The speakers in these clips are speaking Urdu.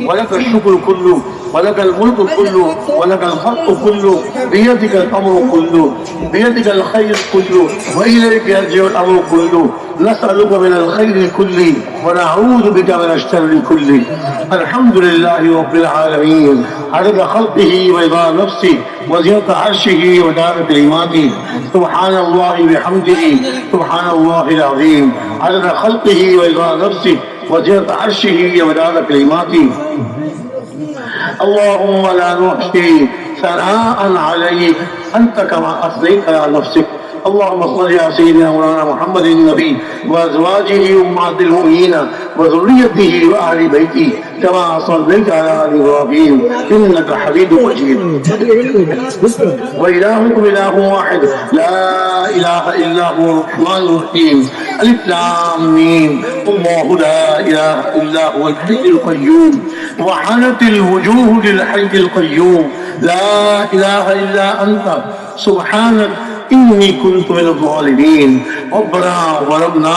ولك الشكر كله ولك الملك كله ولك الخلق كله بيدك الأمر كله بيدك الخير كله وإليك يرجع الأمر كله نسألك من الخير كله ونعوذ بك من الشر كله. الحمد لله رب العالمين عدد خلقه ورضا نفسه وزنة عرشه ودار كلماته. سبحان الله بحمده سبحان الله العظيم عدد خلقه ورضا نفسه وزنة عرشه ودار كلماته. اللهم لا نحصي ثناء عليك أنت كما أثنيت على نفسك. اللهم صل على سيدنا مولانا محمد النبي وأزواجه أمهات المؤمنين وذريته وأهل بيته كما صليت على آل إبراهيم إنك حميد مجيد. وإلهكم إله واحد لا إله إلا هو الرحمن الرحيم. ألف لام ميم الله لا إله إلا هو الحي القيوم وحنت الوجوه للحي القيوم لا إله إلا أنت سبحانك إني كنت من الظالمين. ربنا ظلمنا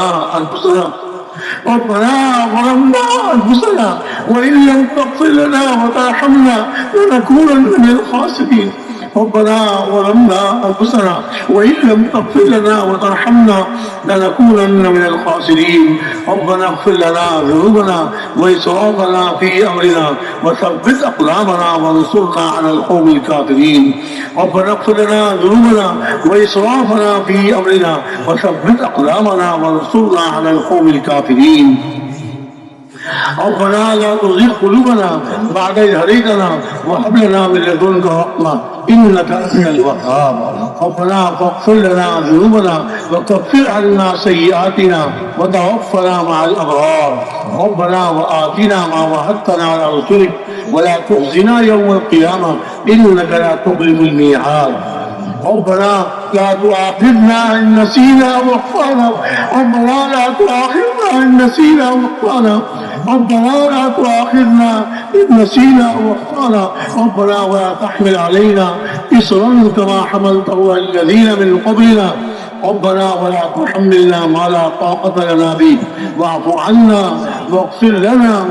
أنفسنا وإن لم تغفر لنا وترحمنا لنكونن من الخاسرين. ربنا ظلمنا أنفسنا وإن لم تغفر لنا وترحمنا لنكونن من الخاسرين. ربنا اغفر لنا ذنوبنا وإسرافنا في أمرنا وثبت أقدامنا وانصرنا على القوم الكافرين. ربنا اغفر لنا ذنوبنا وإسرافنا في أمرنا وثبت أقدامنا وانصرنا على القوم الكافرين. ربنا لا تزغ قلوبنا بعد إذ هديتنا وهب لنا من لدنك رحمة إنك أنت الوهاب. ربنا فاغفر لنا ذنوبنا وكفر عنا سيئاتنا وتوفنا مع الأبرار. ربنا وآتنا ما وعدتنا على رسلك ولا تخزنا يوم القيامة إنك لا تخلف الميعاد. ربنا لا تؤاخذنا إن نسينا أو أخطأنا. ربنا لا تؤاخذنا إن نسينا أو أخطأنا. ربنا لا تؤاخذنا إن نسينا أو أخطأنا. ربنا ولا تحمل علينا إصرا كما حملته على الذين من قبلنا. ربنا ولا تحملنا ما لا طاقة لنا به واعف عنا واغفر لنا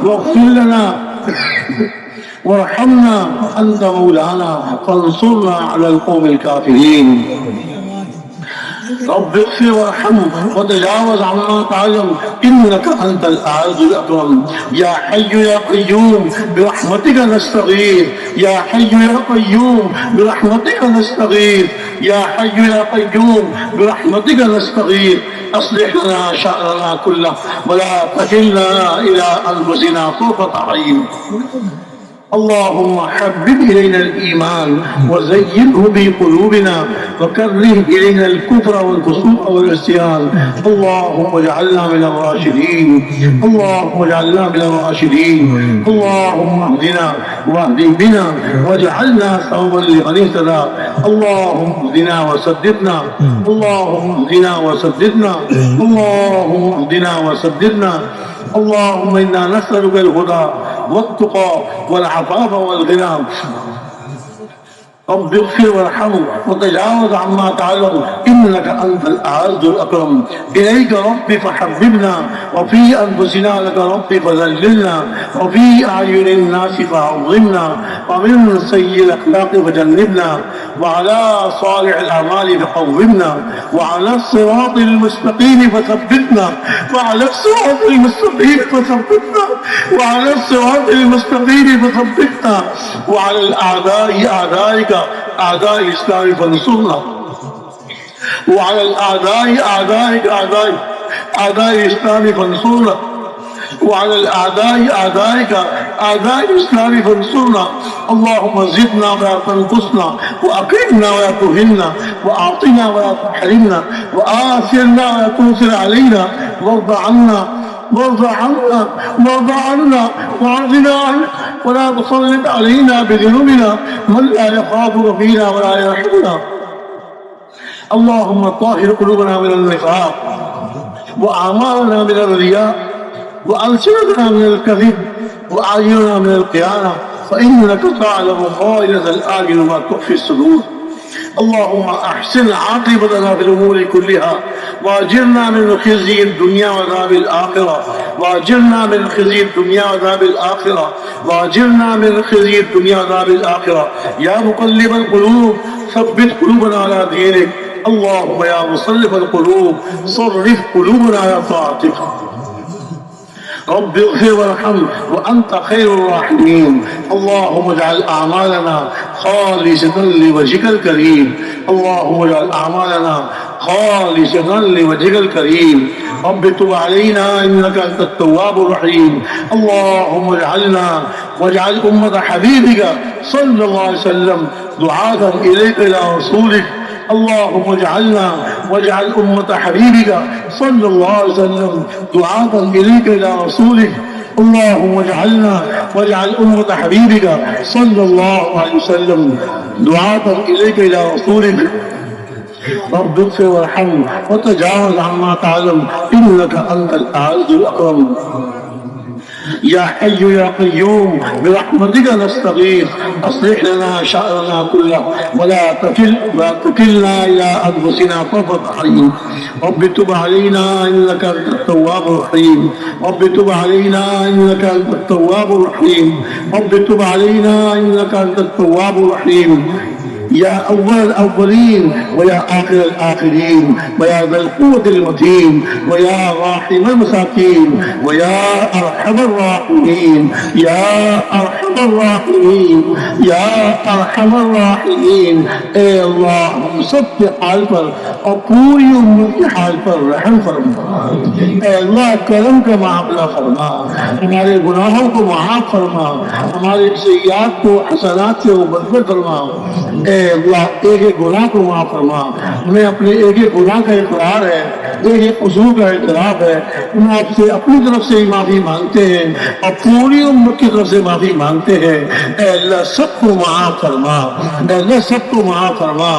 واغفر لنا وارحمنا أنت مولانا فانصرنا على القوم الكافرين. رب اغفر وارحم وتجاوز عما تعلم إنك أنت الأعز الأكرم. يا حي يا قيوم برحمتك نستغيث. يا حي يا قيوم برحمتك نستغيث. يا حي يا قيوم برحمتك نستغيث. أصلح لنا شأننا كله ولا تكلنا إلى أنفسنا طرفة عين. اللهم حبب إلينا الإيمان وزينه بقلوبنا وكره إلينا الكفر والفسوق والعصيان. اللهم اجعلنا من الراشدين. اللهم اجعلنا من الراشدين. اللهم اهدنا واهد بنا واجعلنا ثوبا لمن اهتدى. اللهم اهدنا وسددنا. اللهم اهدنا وسددنا. اللهم اهدنا وسددنا. اللهم إنا نسألك الهدى والتقى والعفاف والغنى. رب اغفر وارحم وتجاوز عما تعلم إنك أنت الأعز الأكرم. إليك ربي فحببنا وفي أنفسنا لك ربي فذللنا وفي أعين الناس فعظمنا ومن سيء الأخلاق فجنبنا وعلى صالح الأعمال فقومنا وعلى الصراط المستقيم فثبتنا وعلى الصراط المستقيم فثبتنا وعلى الصراط المستقيم فثبتنا وعلى الأعداء أعدائك أعداء الإسلام فانصرنا وعلى الأعداء أعداء الإسلام فانصرنا وعلى الأعداء أعداء الإسلام فانصرنا. اللهم زدنا ولا تنقصنا وأكرمنا ولا تهنا وأعطنا ولا تحرمنا وآثرنا ولا تؤثر علينا وارض عنا وارضنا عنك ولا تسلط علينا بذنوبنا من لا يخافك فينا ولا يرحمنا. اللهم طهر قلوبنا من النفاق وأعمالنا من الرياء وألسنتنا من الكذب وأعيننا من الخيانة فإنك تعلم خائنة الأعين وما تخفي الصدور. اللهم احسن عاقبتنا في الامور كلها واجرنا من خزي الدنيا وعذاب الاخره واجرنا من خزي الدنيا وعذاب الاخره واجرنا من خزي الدنيا وعذاب الاخره يا مقلب القلوب ثبت قلوبنا على دينك اللهم يا مصرف القلوب صرف قلوبنا على طاعتك رب اغفر وارحم وأنت خير الراحمين اللهم اجعل أعمالنا خالصة لوجهك الكريم اللهم اجعل أعمالنا خالصة لوجهك الكريم رب تب علينا إنك أنت التواب الرحيم اللهم اجعلنا واجعل أمة حبيبك صلى الله عليه وسلم دعاة إليك إلى رسولك اللهم اجعلنا واجعل أمة حبيبك صلى الله عليه وسلم دعاة إليك إلى رسولك اللهم اجعلنا واجعل أمة حبيبك صلى الله عليه وسلم دعاة إليك إلى رسولك رب اغفر وارحم وتجاوز عما تعلم إنك أنت الأعز الأكرم يا حي يا قيوم برحمتك نستغيث أصلح لنا شأننا كله ولا تكلنا إلى أنفسنا طرفة عين رب تب علينا إنك أنت التواب الرحيم رب تب علينا إنك أنت التواب الرحيم رب تب علينا إنك أنت التواب الرحيم يا أول الأولين ويا آخر الآخرين ويا ذا القوة المتين ويا راحم المساكين ويا أرحم الراحمين يا أرحم الراحمين يا أرحم الراحمين اے اللہ ہم سب کے حال پر اور پوری امت کے حال پر رحم فرما اے اللہ کرم کا معاملہ فرما ہمارے گناہوں کو معاف فرما ہمارے سیئات کو حسنات سے مبدل فرما اے اللہ ایک ایک گناہ کو معاف فرما ہمیں اپنے ایک ایک گناہ کا اقرار ہے ایک ایک قصور کا اعتراف ہے ہم آپ سے اپنی طرف سے معافی مانگتے ہیں اور پوری امت کی طرف سے معافی مانگتے ہیں اے اللہ سب کو معاف فرما اے اللہ سب کو معاف فرما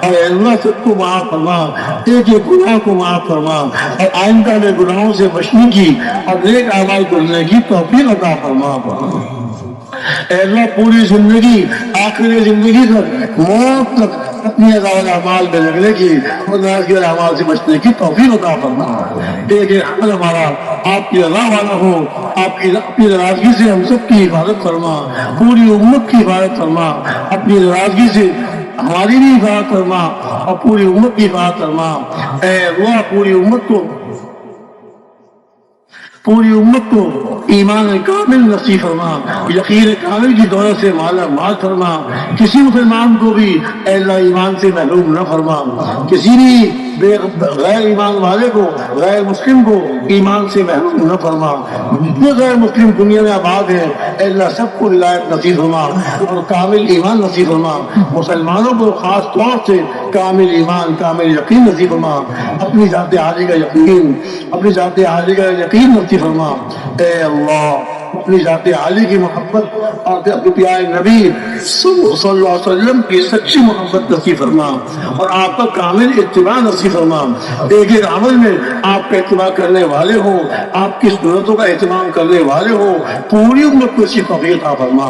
اے اللہ سب کو معاف فرما ایک ایک گناہ کو معاف فرما اور آئندہ میں گناہوں سے بچنے کی اور نیک اعمال کرنے کی توفیق عطا فرما اے اللہ پوری زندگی آخری زندگی تک موت تک اپنی اعمال میں لگنے کی اور ناگزیر اعمال سے بچنے کی توفیق عطا فرما ایک ایک عمل ہمارا آپ کی رضا والا ہو آپ کی اپنی ناراضگی سے ہم سب کی حفاظت فرما پوری امت کی حفاظت فرما اپنی ناراضگی سے ہماری بھی حفاظت فرما اور پوری امت کی حفاظت فرما اے اللہ پوری امت کو ایمان کامل نصیب فرما یقین کامل کی دولت سے مالا مال فرما کسی مسلمان کو بھی اے اللہ ایمان سے محروم نہ فرما کسی بھی غیر ایمان والے کو غیر مسلم کو ایمان سے محروم نہ فرما جتنے غیر مسلم دنیا میں آباد ہیں اے اللہ سب کو ہدایت نصیب فرما اور کامل ایمان نصیب فرما مسلمانوں کو خاص طور سے کامل ایمان کامل یقین نصیب فرما اپنی ذات عالی کا یقین اپنی ذات عالی کا یقین نصیب فرما اے اللہ اپنی ذات عالی کی محبت اور اپنے پیارے نبی صلی اللہ علیہ وسلم کی سچی محبت نصیب فرما اور آپ کا کامل اتباع نصیب فرما ایک ایک عمل میں آپ کا اتباع کرنے والے ہوں آپ کی سنتوں کا اہتمام کرنے والے ہوں پوری امت کو اسی توفیق عطا فرما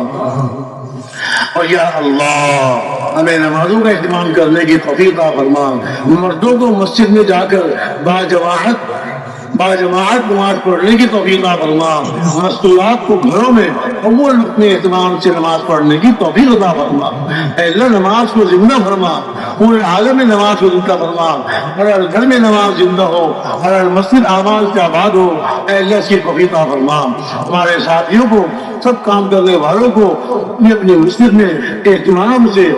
اور یا اللہ ہمیں نمازوں کا اہتمام کرنے کی توفیق عطا فرما مردوں کو مسجد میں جا کر باجماعت نماز پڑھنے کی توفیق عطا فرما مستورات کو گھروں میں اول اپنے اہتمام سے نماز پڑھنے کی توفیق عطا فرما اے اللہ نماز کو زندہ فرما پورے عالم میں نماز کو زندہ فرما ہر گھر میں نماز زندہ ہو ہر مسجد اعمال سے آباد ہو اے اللہ اس کی توفیق عطا فرما ہمارے ساتھیوں کو سب کام کرنے والوں کو اپنی اپنی مسجد میں اہتمام سے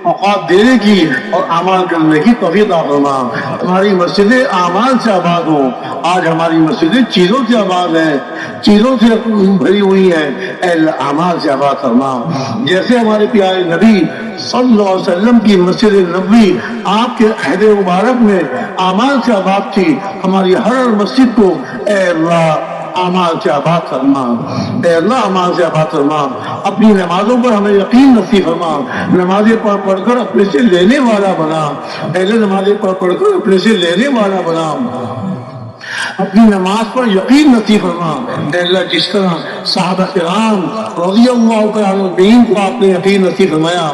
اوقات دینے کی اور اعمال کرنے کی توفیق عطا فرما ہماری مسجدیں اعمال سے آباد ہوں آج ہماری مسجدیں چیزوں سے آباد ہیں چیزوں سے بھری ہوئی ہیں اے اللہ اعمال سے آباد فرما جیسے ہمارے پیارے نبی صلی اللہ علیہ وسلم کی مسجد نبوی آپ کے عہد مبارک میں اعمال سے آباد تھی ہماری ہر مسجد کو اے اللہ اعمال سے آباد فرما اے اللہ اعمال سے آباد فرما اپنی نمازوں پر ہمیں یقین نصیب فرما نمازیں پڑھ کر اپنے سے لینے والا بنا اے اللہ نمازیں پڑھ کر اپنے سے لینے والا بنا اپنی نماز پر یقین نصیب فرما اے اللہ جس طرح صحابہ کرام رضی اللہ تعالیٰ عنہم کو آپ نے یقین نصیب فرمایا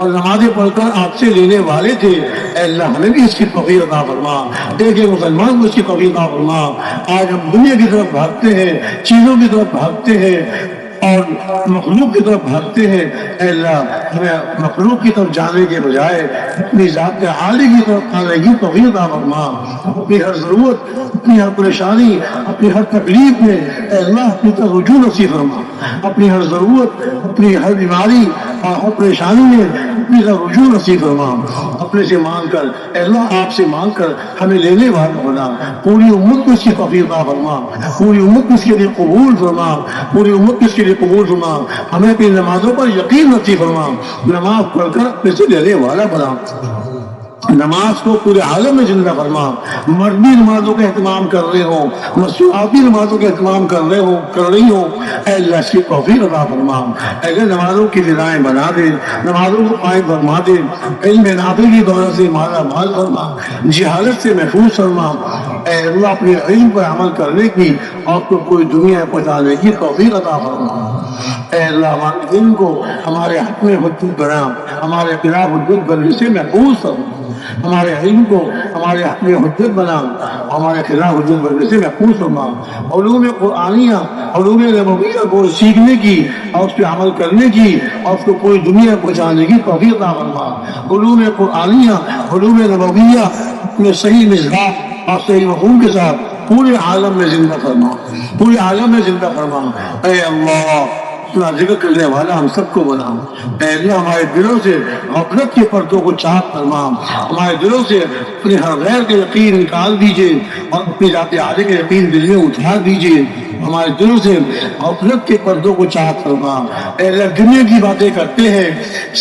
اور نمازیں پڑھ کر آپ سے لینے والے تھے، اے اللہ ہمیں بھی اس کی توفیق عطا فرما، ایک ایک مسلمان کو اس کی توفیق عطا فرما۔ آج ہم دنیا کی طرف بھاگتے ہیں، چیزوں کی طرف بھاگتے ہیں اور مخلوق کی طرف بھاگتے ہیں، اے اللہ ہمیں مخلوق کی طرف جانے کے بجائے اپنی ذات عالی کی طرف آنے کی توفیق عطا فرما۔ اپنی ہر ضرورت، اپنی ہر پریشانی، اپنی ہر تکلیف میں اے اللہ اپنی طرف رجوع نصیب فرما، اپنی ہر ضرورت، اپنی ہر بیماری اور ہر پریشانی میں اپنی طرف رجوع نصیب فرما۔ اپنے سے مانگ کر اے اللہ آپ سے مانگ کر ہمیں لینے والا بنا، پوری امت کو اس کی توفیق عطا فرما، پوری امت کو اس کے لیے قبول فرما، پوری امت کو اس کے لیے قبول فرما۔ ہمیں اپنی نمازوں پر یقین نصیب فرما، نماز پڑھ کر اپنے سے لینے والا بنا، نماز کو پورے عالم میں زندہ فرما۔ مردی نمازوں کا اہتمام کر رہے ہوں، مصروفاتی نمازوں کا اہتمام کر رہی ہوں، اے اللہ اس کی توفیق عطا فرما۔ اے اللہ نمازوں کی فضائیں بنا دے، نمازوں کو قائم فرما دے، علم نافع کی دولت سے مالا مال فرما، جہالت سے محفوظ فرما۔ اے اللہ اپنے علم پر عمل کرنے کی اور کو کوئی دنیا پہنچانے کی توفیق عطا فرما۔ اے اللہ ہمارے دن کو ہمارے حق میں حجت بنا، ہمارے خلاف حجت بننے سے محفوظ فرما، ہمارے علم کو ہمارے حق میں حجت بنا، ہمارے خلاف حجت بننے سے محفوظ فرما۔ علوم قرآنیہ، علوم نبویہ کو سیکھنے کی اور اس پہ عمل کرنے کی اور اس کو کوئی دنیا پہنچانے کی توفیق عطا فرما۔ علوم قرآنیہ، علوم نبویہ اپنے صحیح مزاج اور صحیح مفہوم کے ساتھ پورے عالم میں زندہ فرما، پورے عالم میں زندہ فرما۔ اے اللہ اپنا ذکر کرنے والا ہم سب کو بنا، اے اللہ ہمارے دلوں سے غفلت کے پردوں کو چاک فرما، ہمارے دلوں سے اپنے ہر غیر کے یقین نکال دیجئے اور اپنی ذات عالی کے یقین دل میں اتار دیجئے، ہمارے دلوں سے غفلت کے پردوں کو چاک فرما۔ اے اللہ دنیا کی باتیں کرتے ہیں،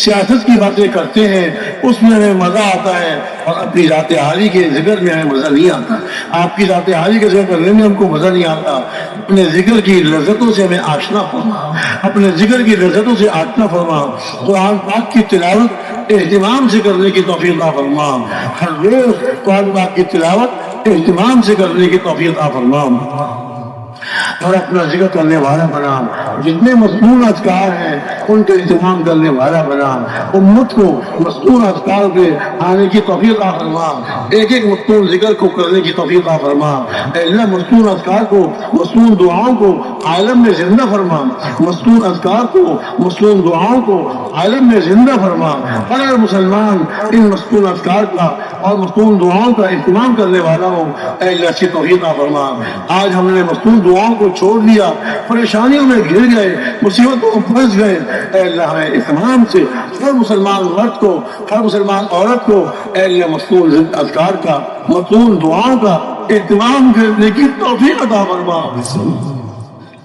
سیاست کی باتیں کرتے ہیں، اس میں ہمیں مزہ آتا ہے اور اپنی ذات عالی کے ذکر میں ہمیں مزہ نہیں آتا، آپ کی ذات عالی کے ذکر کرنے میں ہم کو مزہ نہیں آتا۔ اپنے ذکر کی لذتوں سے ہمیں آشنا فرما، اپنے ذکر کی لذتوں سے آشنا فرما۔ قرآن پاک کی تلاوت اہتمام سے کرنے کی توفیق عطا فرما، ہر روز قرآن پاک کی تلاوت اہتمام سے کرنے کی توفیق عطا فرما اور اپنا ذکر کرنے والا بنا۔ جتنے مصنون اذکار ہیں ان کا اہتمام کرنے والا بنا، امت کو مصنون اذکار پہ آنے کی توفیق عطا فرما، ایک ایک مصنون ذکر کو کرنے کی توفیق عطا فرما۔ اے اللہ مصنون اذکار کو، مصنون دعاؤں کو عالم میں زندہ فرما، مصنون اذکار کو، مصنون دعاؤں کو عالم میں زندہ فرما۔ ہر مسلمان ان مصنون اذکار کا اور مصنون دعاؤں کا اہتمام کرنے والا ہو، اے اللہ اس کی توفیق عطا فرما۔ آج ہم نے مصنون دعاؤں کو چھوڑ دیا، پریشانیوں میں گر گئے، مصیبتوں میں پھنس گئے، اے اللہ ہمیں اہتمام سے ہر مسلمان مرد کو، ہر مسلمان عورت کو اے اللہ مصنون اذکار کا، مصنون دعاؤں کا اہتمام کرنے کی توفیق عطا فرما۔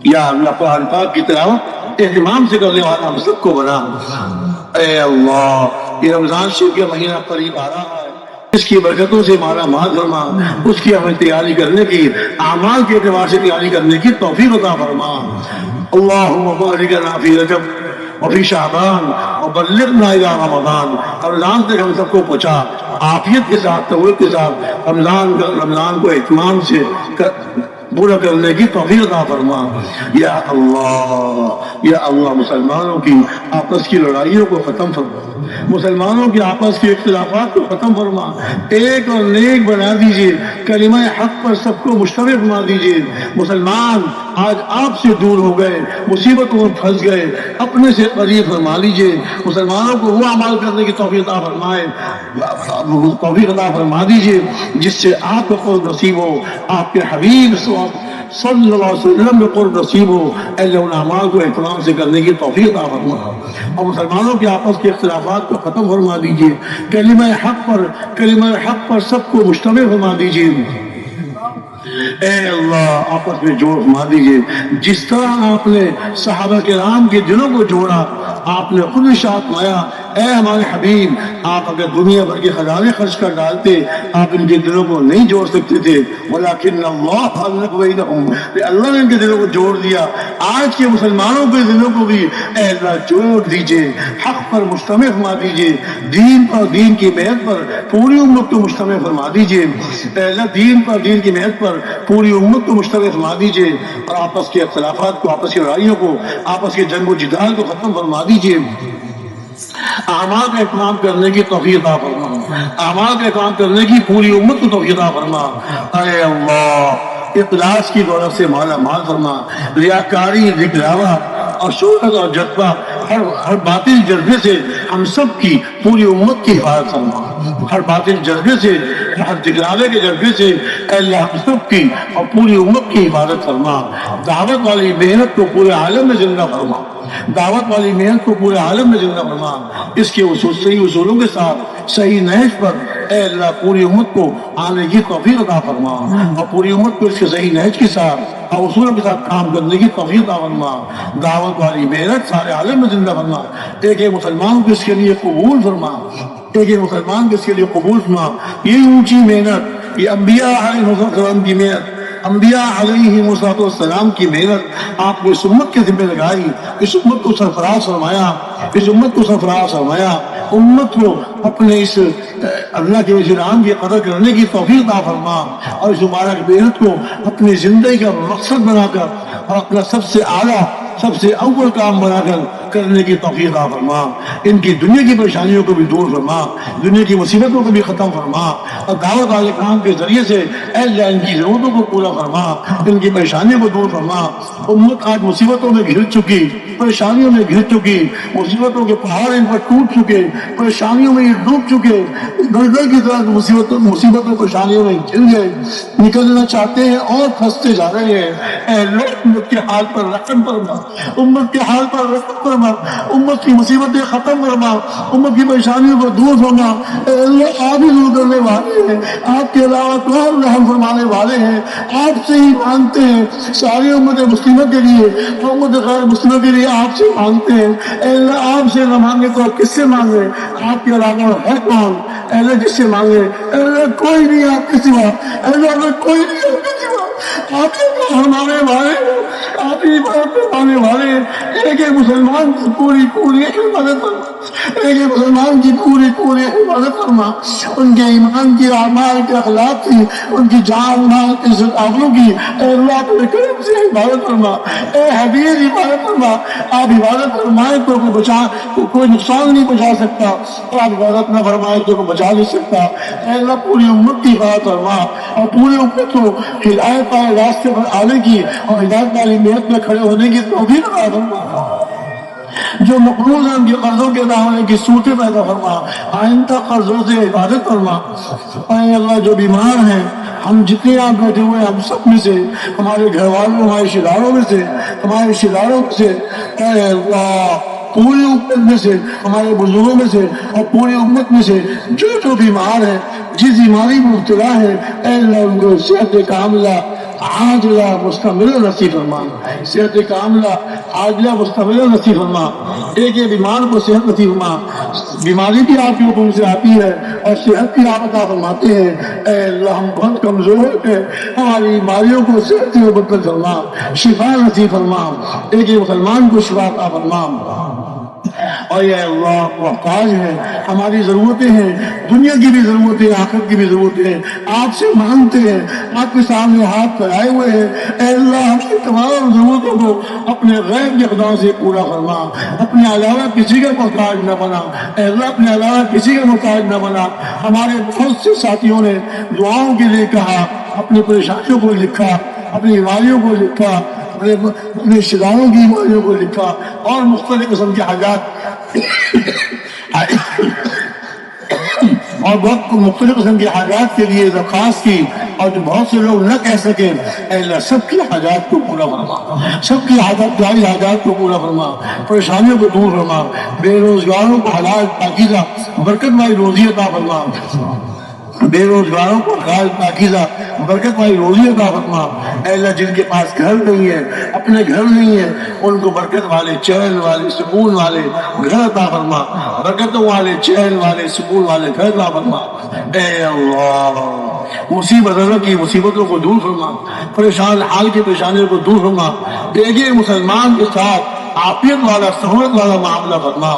یا اللہ قرآن پاک کی تلاوت اہتمام سے کرنے والا ہم سب کو بنا۔ اے اللہ یہ رمضان شریف کا مہینہ قریب آ رہا ہے، اس کی برکتوں سے مالا مال فرما، اس کی ہمیں تیاری کرنے کی، اعمال کے اعتبار سے تیاری کرنے کی توفیق عطا فرما۔ اللہم بارک لنا فی رجب وفی شعبان وبلغنا الی رمضان، رمضان تک ہم سب کو پہنچا عافیت کے ساتھ، توفیق کے ساتھ، رمضان کو اہتمام سے پورا کرنے کی توفیق عطا فرما۔ یا اللہ مسلمانوں کی آپس کی لڑائیوں کو ختم فرما، مسلمانوں کے آپس کے اختلافات کو ختم فرما، ایک اور نیک بنا دیجئے، کلمہ حق پر سب کو مشتمل فرما دیجئے۔ مسلمان آج آپ سے دور ہو گئے، مصیبتوں میں پھنس گئے، اپنے سے قریب فرما لیجئے، مسلمانوں کو وہ عمل کرنے کی توفیق عطا فرمائے، توفیق عطا فرما دیجئے جس سے آپ کو قرب نصیب ہو، آپ کے حبیب صلی اللہ علیہ وسلم میں قرب نصیب ہو۔ اے اللہ ان اعمال کو اہتمام سے کرنے کی توفیق عطا فرما اور مسلمانوں کے آپس کے اختلافات کو ختم فرما دیجئے، کلمہ حق پر سب کو مشتمل فرما دیجئے۔ اے اللہ آپس میں جوڑ فرما دیجئے، جس طرح آپ نے صحابہ کرام کے دلوں کو جوڑا، آپ نے خود ارشاد فرمایا اے ہمارے حبیب آپ اگر دنیا بھر کے خزانے خرچ کر ڈالتے آپ ان کے دلوں کو نہیں جوڑ سکتے تھے، ولیکن اللہ فرق بینہم، اللہ نے ان کے دلوں کو جوڑ دیا۔ آج کے مسلمانوں کے دلوں کو بھی اے اللہ جوڑ دیجئے، حق پر مشتمل فرما دیجئے، دین پر، دین کی محنت پر پوری امت کو مشتمل فرما دیجئے۔ اے اللہ دین پر، دین کی محنت پر پوری امت کو مشتمل فرما دیجئے اور آپس کے اختلافات کو، آپس کی لڑائیوں کو، آپس کے جنگ و جدال کو ختم فرما دیجئے۔ اعمال کا کام کرنے کی توفیق عطا فرما، اعمال کا کام کرنے کی پوری امت کو توفیق عطا فرما۔ اے اللہ اخلاص کی دولت سے مالا مال فرما، ریاکاری، دکھلاوا اور شہرت اور جذبہ، ہر باطل جذبے سے ہم سب کی پوری امت کی حفاظت فرما، ہر باطل جذبے سے، ہر دکھلاوے کے جذبے سے اے اللہ ہم سب کی اور پوری امت کی حفاظت فرما۔ دعوت والی محنت کو پورے عالم میں زندہ فرما، دعوت والی محنت کو پورے عالم میں زندہ فرما، اس کے صحیح اصولوں کے ساتھ صحیح نہج پر اے اللہ پوری امت کو آنے کی توفیق عطا فرما، اور پوری امت کو اس کے صحیح نہج کے ساتھ اور اصولوں کے ساتھ کام کرنے کی توفیق عطا فرما۔ دعوت والی محنت سارے عالم میں زندہ فرما، ایک ایک مسلمان کو اس کے لیے قبول فرما، ایک ایک مسلمان کو اس کے لیے قبول فرما۔ یہ اونچی محنت، یہ انبیاء علیہ السلام کی محنت، انبیاء علیہ السلام کی محنت آپ کو اس امت کے ذمہ لگائی، اس امت کو سرفراز فرمایا، اس امت کو سرفراز فرمایا، امت کو اپنے اس اللہ کے نام کی قدر کرنے کی توفیق عطا فرما، اور اس مبارک محنت کو اپنی زندگی کا مقصد بنا کر اور اپنا سب سے اعلیٰ، سب سے اول کام بنا کر کرنے کی توفیق عطا فرما۔ ان کی دنیا کی پریشانیوں کو بھی دور فرما، دنیا کی مصیبتوں کو بھی ختم فرما، اور دعوت والے کام کے ذریعے سے اے اللہ ان کی ضرورتوں کو پورا فرما، ان کی پریشانیوں کو دور فرما۔ امت آج مصیبتوں میں گھر چکی، پریشانیوں میں گھر چکی، مصیبتوں کے پہاڑ ان پر ٹوٹ چکے، پریشانیوں میں یہ ڈوب چکے، گردر کی طرح مصیبتوں پریشانیوں میں گر گئے، نکلنا چاہتے ہیں اور پھنستے جا رہے ہیں۔ اے اللہ امت کے حال پر رحم فرما، امت کے حال پر رحم فرما، امت کی مصیبتیں ختم فرما، امت کی پریشانیوں کو دور فرما۔ اے اللہ آپ ہی دور کرنے والے ہیں، آپ کے علاوہ کون رحم فرمانے والے ہیں؟ آپ سے ہی مانگتے ہیں، ساری امت مسلمہ کے لیے، امت غیر مسلمہ کے لیے آپ سے مانگتے ہیں۔ اے اللہ آپ سے نہ مانگے تو کس سے مانگے؟ آپ کے علاوہ ہے کون؟ اے اللہ جس سے مانگے، اے اللہ کوئی نہیں آپ کے سوا، اے اللہ کوئی نہیں آپ کے سوا، آپ ہی فرمانے والے ہیں، آپ ہی فرمانے والے ہیں۔ ایک ایک مسلمان کی پوری حفاظت فرما، ایک ایک مسلمان کی پوری حفاظت فرما، ان کے ایمان کی، اعمال کے، اخلاق کی، ان کی جان مال کی، عزت آبرو کی اے اللہ اپنے کرم سے حفاظت فرما۔ اے حبیب حفاظت فرما، آپ حفاظت فرمائے تو کوئی نقصان نہیں پہنچا سکتا، اور آپ حفاظت نہ فرمائے تو کوئی بچا نہیں سکتا۔ اے اللہ پوری امت کی حفاظت فرما، اور پوری امت کو ہدایت والے راستے پر آنے کی اور ہدایت والی محنت میں کھڑے ہونے کی توفیق عطا فرما۔ جو مقروض ہیں ان کے قرضوں کے ادا ہونے کی صورتیں پیدا فرما، آئندہ قرضوں سے حفاظت فرما۔ اے اللہ جو بیمار ہیں، ہم جتنے یہاں بیٹھے ہوئے ہم سب میں سے، ہمارے گھر والوں، ہمارے رشتہ داروں میں سے، ہمارے رشتہ داروں میں سے، اے اللہ پوری امت میں سے، ہمارے بزرگوں میں سے اور پوری امت میں سے جو بیمار ہے، جس بیماری میں مبتلا ہے، اے اللہ ان کو صحت کاملہ عاجلہ مستمر نصیب فرما، صحت کاملہ عاجلہ مستمر نصیب فرما۔ ایک بیمار کو صحت نصیب فرما، بیماری بھی آپ کے حکم سے آتی ہے اور صحت بھی آپ عطا فرماتے ہیں۔ اے اللہ ہم بہت کمزور ہیں، ہماری بیماریوں کو صحت سے بدل فرما، شفا نصیب فرما، ایک مسلمان کو شفا عطا فرما۔ اور یہ اللہ محتاج ہے، ہماری ضرورتیں ہیں، دنیا کی بھی ضرورتیں، آخرت کی بھی ضرورتیں ہیں، آپ سے مانگتے ہیں، آپ کے سامنے ہاتھ پھیلائے ہوئے ہیں۔ اے اللہ ہماری تمام ضرورتوں کو اپنے غیب کے خدا سے پورا فرما، اپنے علاوہ کسی کا محتاج نہ بنا، اے اللہ اپنے علاوہ کسی کا محتاج نہ بنا۔ ہمارے بہت سے ساتھیوں نے دعاؤں کے لیے کہا، اپنی پریشانیوں کو لکھا، اپنی بیماریوں کو لکھا، اپنے رشتہ داروں کی بیماریوں کو لکھا، اور مختلف قسم کے حاجات اور بہت مختلف قسم کے حاجات کے لیے درخواست کی، اور جو بہت سے لوگ نہ کہہ سکے، اے اللہ سب کی حاجات کو پورا فرما، سب کی جائز حاجات کو پورا فرما، پریشانیوں کو دور فرما، بے روزگاروں کو حلال پاکیزہ برکت والی روزی عطا فرما، بے روزگاروں کو حلال پاکیزہ برکت والی روزی عطا فرما۔ اے اللہ جن کے پاس گھر نہیں ہے، اپنے گھر نہیں ہے، ان کو برکت والے، چین والے، سکون والے گھر عطا فرما، برکتوں والے، چین والے، سکون والے گھر عطا فرما۔ اے اللہ مصیبتوں کی مصیبتوں کو دور فرما، پریشان حال کی پریشانیوں کو دور فرما، ایک ایک مسلمان کے ساتھ عافیت والا، سہولت والا معاملہ فرما۔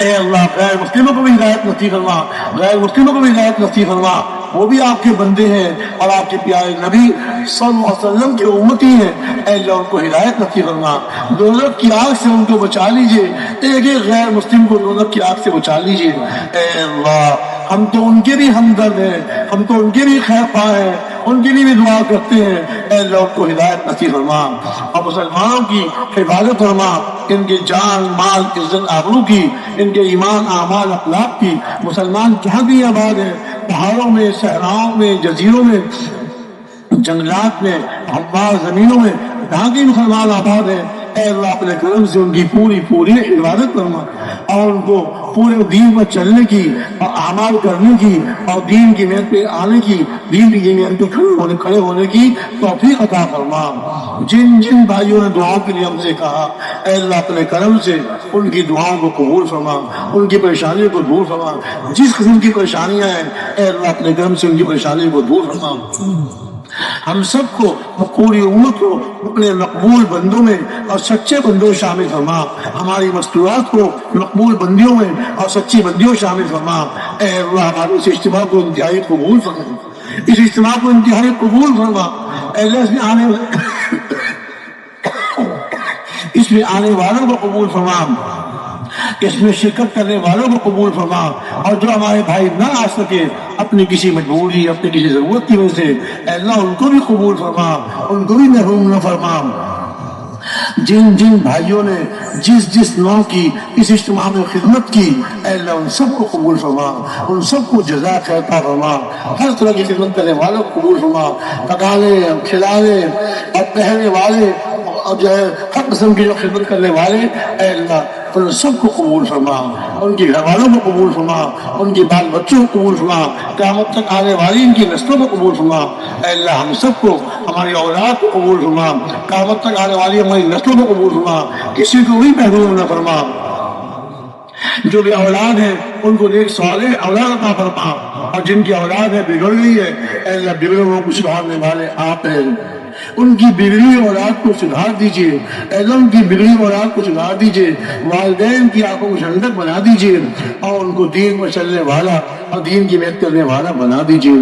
اے اللہ غیر مسلموں کو بھی ہدایت نصیب فرما، غیر مسلموں کو بھی ہدایت نصیب فرما، وہ بھی آپ کے بندے ہیں اور آپ کے پیارے نبی صلی اللہ علیہ وسلم کے امتی ہیں، اے اللہ ان کو ہدایت نصیب فرما، دوزخ کی آگ سے ان کو بچا لیجئے، ایک ایک غیر مسلم کو دوزخ کی آگ سے بچا لیجئے۔ اے اللہ ہم تو ان کے بھی ہمدرد ہیں، ہم تو ان کے بھی خیر خواہ ہیں، ان کے لیے بھی دعا کرتے ہیں، اے اللہ ان کو ہدایت نصیب فرما اور مسلمانوں کی حفاظت فرما، ان کے جان مال عزت آبرو کی، ان کے ایمان اعمال اخلاق کی۔ مسلمان جہاں بھی آباد ہیں، پہاڑوں میں، صحراؤں میں، جزیروں میں، جنگلات میں، ہموار زمینوں میں، جہاں بھی مسلمان آباد ہیں، اے اللہ اپنے کرم سے ان کی پوری عبادت فرما اور ان کو پورے دین پر چلنے کی اور اعمال کرنے کی اور دین کی محنت پہ آنے کی، دین کی محنت پہ کھڑے ہونے کی توفیق عطا فرما۔ جن جن بھائیوں نے دعاؤں کے لیے ہم سے کہا، اے اللہ اپنے کرم سے ان کی دعاؤں کو قبول فرما، ان کی پریشانیوں کو دور فرما۔ جس قسم کی پریشانیاں ہیں اے اللہ اپنے کرم سے ان کی پریشانیوں کو دور فرما۔ ہم سب کو، پوری امت کو اپنے مقبول بندوں میں اور سچے بندوں شامل فرما، ہماری مستورات کو مقبول بندیوں میں اور سچی بندیوں شامل فرما۔ اے اللہ ہمارے اس اجتماع کو انتہائی قبول فرما، اس اجتماع کو انتہائی قبول فرما۔ اے اللہ اس میں آنے والوں کو قبول فرما، اس میں شرکت کرنے والوں کو قبول فرما، اور جو ہمارے بھائی نہ آ سکے اپنی کسی مجبوری، اپنی کسی ضرورت کی وجہ سے، اے اللہ ان کو بھی قبول فرما، ان کو بھی محروم نہ فرما۔ جن جن بھائیوں نے جس نوع کی اس اجتماع میں خدمت کی، اے اللہ ان سب کو قبول فرما، ان سب کو جزا خیر عطا فرما۔ ہر طرح کی خدمت کرنے والوں کو قبول فرما، پکانے، کھلانے اور پہننے والے اور جو ہے ہر قسم کی جو خدمت کرنے والے، اے اللہ ان سب کو قبول فرما، ان کے گھر والوں کو قبول فرما، ان کے بال بچوں کو قبول فرما، قیامت تک آنے والی ان کی نسلوں کو قبول فرما۔ اے اللہ ہم سب کو، ہماری اولاد کو قبول فرما، قیامت تک آنے والی ہماری نسلوں کو قبول فرما، کسی کو بھی محروم نہ فرما۔ جو بھی اولاد ہیں ان کو نیک صالح اولاد عطا فرما، اور جن کی اولاد ہے بگڑ گئی ہے، اے اللہ بگڑوں کو سدھارنے والے آپ ہیں، ان کی بگڑی اولاد کو سدھار دیجئے، اے اللہ ان کی بگڑی اولاد کو سدھار دیجئے، والدین کی آنکھوں کو ٹھنڈک بنا دیجئے، اور ان کو دین پر چلنے والا اور دین کی محنت کرنے والا بنا دیجئے۔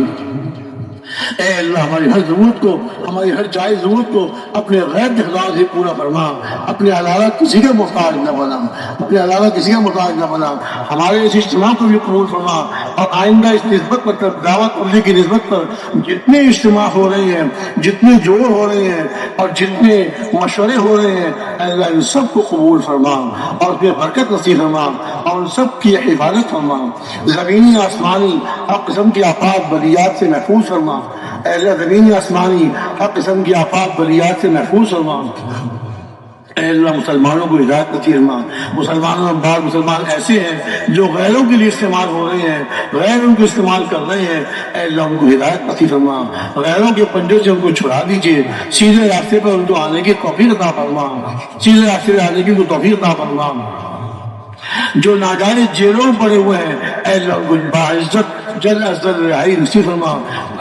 اے اللہ ہماری ہر ضرورت کو، ہماری ہر جائز ضرورت کو اپنے غیر کے خدا سے پورا فرما، اپنے علاوہ کسی کا محتاج نہ بنا، اپنے علاوہ کسی کا محتاج نہ بنا۔ ہمارے اس اجتماع کو بھی قبول فرما، اور آئندہ اس نسبت پر، دعوت تبلیغ کی نسبت پر جتنے اجتماع ہو رہے ہیں، جتنے جوڑ ہو رہے ہیں اور جتنے مشورے ہو رہے ہیں، اے اللہ ان سب کو قبول فرما اور اس میں برکت نصیب فرما، اور ان سب کی حفاظت فرما، زمینی آسمانی ہر قسم کی آفات بلیات سے محفوظ فرما۔ اے اللہ زمینی آسمانی ہر قسم کی آفات بلیات سے محفوظ فرما۔ اے اللہ مسلمانوں کو ہدایت نصیب فرما۔ مسلمانوں میں بعض مسلمان ایسے ہیں جو غیروں کے لیے استعمال ہو رہے ہیں، غیر ان کو استعمال کر رہے ہیں، اے اللہ ان کو ہدایت نصیب فرما، غیروں کے پنجوں سے ان کو چھڑا دیجئے، سیدھے راستے پر ان کو آنے کی توفیق عطا فرما، سیدھے راستے پر آنے کی ان کو توفیق عطا فرما۔ جو ناجائز جیلوں میں پڑے ہوئے ہیں، اے اللہ ان کو باعزت جلد از جلد رہائی نصیب فرما،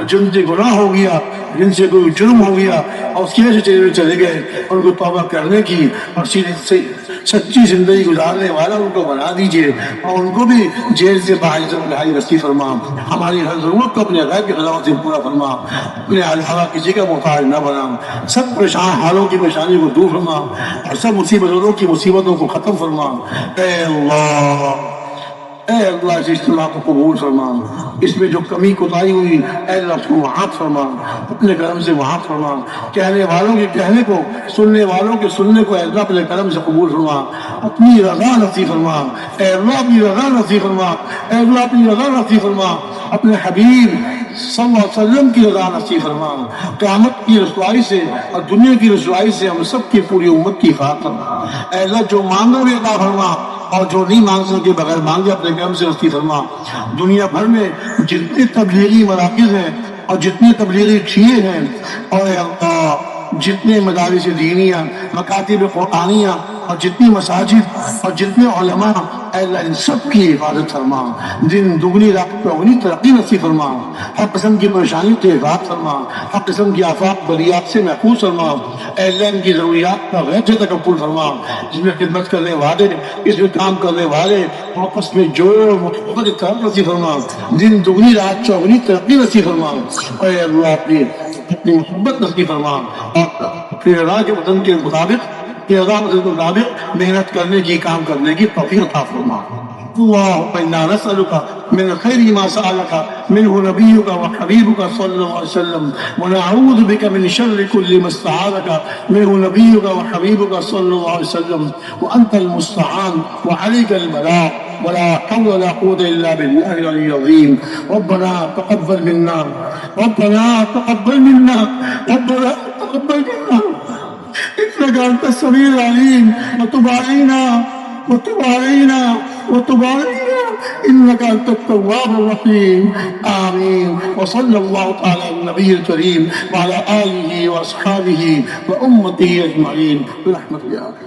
جن سے گناہ ہو گیا، جن سے کوئی جرم ہو گیا اور اس کی وجہ سے چلے گئے، ان کو توبہ کرنے کی اور سچی زندگی گزارنے والا ان کو بنا دیجئے، اور ان کو بھی جیل سے باعزت رہائی نصیب فرما۔ ہماری ہر ضرورت کو اپنے غیب کی خدمت سے پورا فرما، اپنے علاوہ کسی کا محتاج نہ بنا، سب پریشان حالوں کی پریشانی کو دور فرما، اور سب مصیبتوں کی مصیبتوں کو ختم فرما۔ اے اللہ اس اجتماع کو قبول فرما، اس میں جو کمی کوتاہی ہوئی اے اللہ اس کو معاف فرما، اپنے کرم سے معاف فرما، کہنے والوں کے کہنے کو، سننے والوں کے سننے کو اے اللہ اپنے کرم سے قبول فرما، اپنی رضا نصیب فرما، اے اللہ اپنی رضا نصیب فرما، اے اللہ اپنی رضا نصیب فرما، اپنے حبیب صلی اللہ علیہ وسلم کی رضا نصیب فرما، قیامت کی رسوائی سے اور دنیا کی رسوائی سے ہم سب کی پوری امت کی حفاظت فرما۔ اے اللہ جو مانگو بھی عطا فرما، اور جو نہیں مانگ سکے بغیر مانگے اپنے کرم سے نصیب فرما۔ دنیا بھر میں جتنے تبلیغی مراکز ہیں اور جتنے تبلیغی ٹھیے ہیں، اور جتنے مدارس دینیہ، مکاتب قرآنیہ اور جتنی مساجد اور جتنے علماء، اے اللہ ان سب کی حفاظت فرما، دن دگنی رات چوگنی ترقی نصیب فرما، ہر قسم کی پریشانی سے حفاظت فرما، ہر قسم کی آفات بلیات سے محفوظ فرما، اے اللہ ان کی ضروریات کا غیر سے تکفل فرما، جس میں خدمت کرنے والے، اس میں کام کرنے والے آپس میں جوڑ محبت اتحاد نصیب فرما، دن دگنی رات چوگنی ترقی نصیب فرما، اے اللہ اپنی محبت نصیب فرما، اور پھر رضا کے وطن کے مطابق محنت کرنے کی، کام کرنے کی توفیق عطا فرما۔ اللهم انا نسألك من خير ما سألك منه نبيك وحبيبك صلى الله عليه وسلم، ونعوذ بك من شر كل ما استعاذك منه نبيك وحبيبك صلى الله عليه وسلم، وأنت المستعان وعليك البلاغ، ولا حول ولا قوة إلا بالله العلي العظيم۔ ربنا تقبل منا، ربنا تقبل منا، ربنا تقبل منا إنك أنت السميع العليم، وتب علينا وتب علينا وتب علينا إنك أنت التواب الرحيم، آمين۔ وصلى الله تعالى على النبي الكريم وعلى آله وأصحابه وأمته أجمعين برحمتك يا رب۔